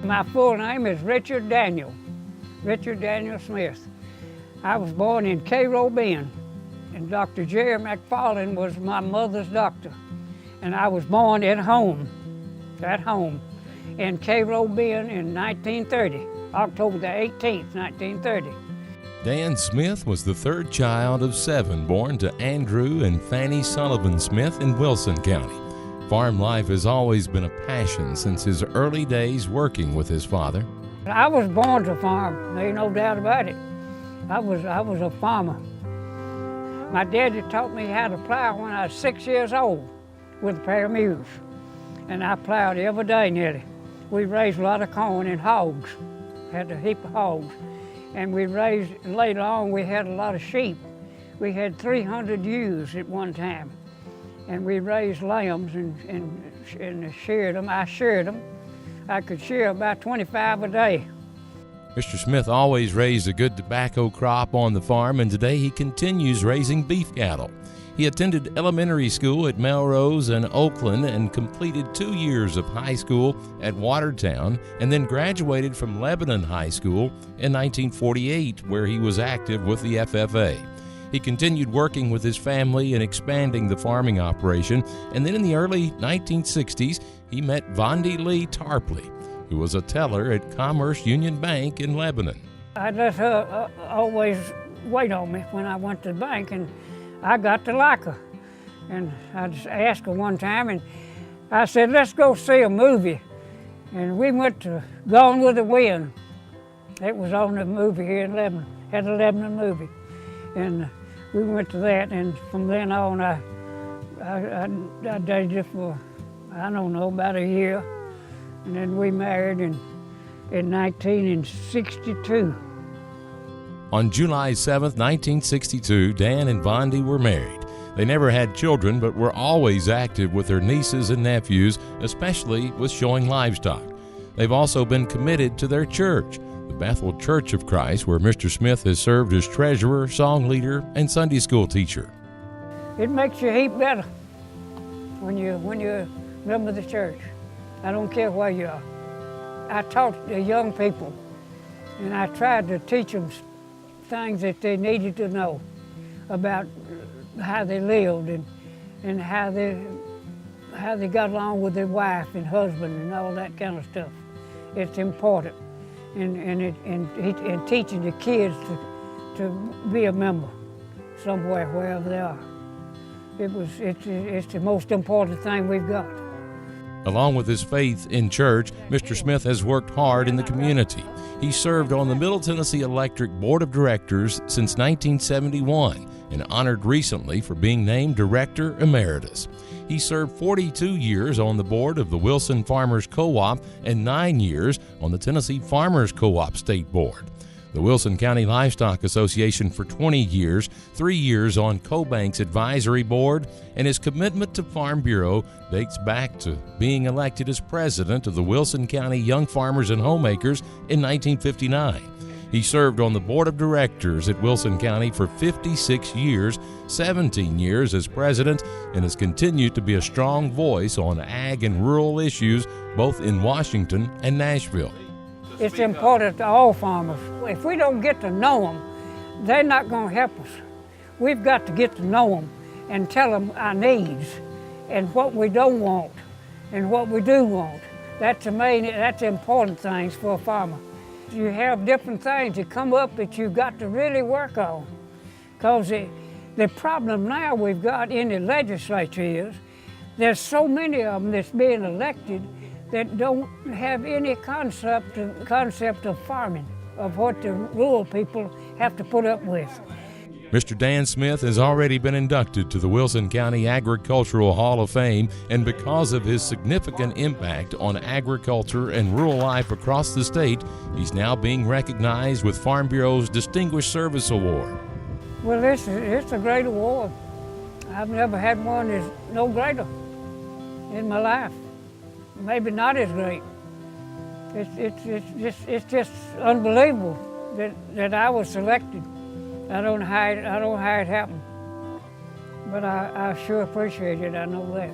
My full name is Richard Daniel Smith. I was born in Cairo, Bend, and Dr. Jerry McFarland was my mother's doctor. And I was born at home, in Cairo, Bend in 1930, October the 18th, 1930. Dan Smith was the third child of 7 born to Andrew and Fanny Sullivan Smith in Wilson County. Farm life has always been a passion since his early days working with his father. I was born to farm, there's no doubt about it. I was a farmer. My daddy taught me how to plow when I was 6 years old with a pair of mules. And I plowed every day nearly. We raised a lot of corn and hogs, had a heap of hogs. And later on we had a lot of sheep. We had 300 ewes at one time. And we raised lambs and sheared them. I sheared them. I could shear about 25 a day. Mr. Smith always raised a good tobacco crop on the farm, and today he continues raising beef cattle. He attended elementary school at Melrose and Oakland and completed 2 years of high school at Watertown, and then graduated from Lebanon High School in 1948, where he was active with the FFA. He continued working with his family and expanding the farming operation, and then in the early 1960s, he met Vondi Lee Tarpley, who was a teller at Commerce Union Bank in Lebanon. I let her always wait on me when I went to the bank, and I got to like her. And I just asked her one time, and I said, let's go see a movie. And we went to Gone with the Wind. It was on the movie here in Lebanon, had a Lebanon movie. And we went to that, and from then on, I dated her for, I don't know, about a year. And then we married in 1962. On July 7, 1962, Dan and Vondi were married. They never had children, but were always active with their nieces and nephews, especially with showing livestock. They've also been committed to their church, the Bethel Church of Christ, where Mr. Smith has served as treasurer, song leader, and Sunday school teacher. It makes you heap better when you're a member of the church. I don't care where you are. I taught the young people, and I tried to teach them things that they needed to know about how they lived and how they got along with their wife and husband and all that kind of stuff. It's important, and teaching the kids to be a member somewhere, wherever they are. It's the most important thing we've got. Along with his faith in church, Mr. Smith has worked hard in the community. He served on the Middle Tennessee Electric Board of Directors since 1971 and honored recently for being named Director Emeritus. He served 42 years on the board of the Wilson Farmers Co-op and 9 years on the Tennessee Farmers Co-op State Board, the Wilson County Livestock Association for 20 years, 3 years on CoBank's advisory board, and his commitment to Farm Bureau dates back to being elected as president of the Wilson County Young Farmers and Homemakers in 1959. He served on the board of directors at Wilson County for 56 years, 17 years as president, and has continued to be a strong voice on ag and rural issues both in Washington and Nashville. It's important to all farmers. If we don't get to know them, they're not going to help us. We've got to get to know them and tell them our needs and what we don't want and what we do want. That's the important things for a farmer. You have different things that come up that you've got to really work on. Because the problem now we've got in the legislature is there's so many of them that's being elected that don't have any concept of farming, of what the rural people have to put up with. Mr. Dan Smith has already been inducted to the Wilson County Agricultural Hall of Fame, and because of his significant impact on agriculture and rural life across the state, he's now being recognized with Farm Bureau's Distinguished Service Award. Well, it's a great award. I've never had one that's no greater in my life. Maybe not as great. It's just unbelievable that I was selected. I don't know how it happened, but I sure appreciate it. I know that.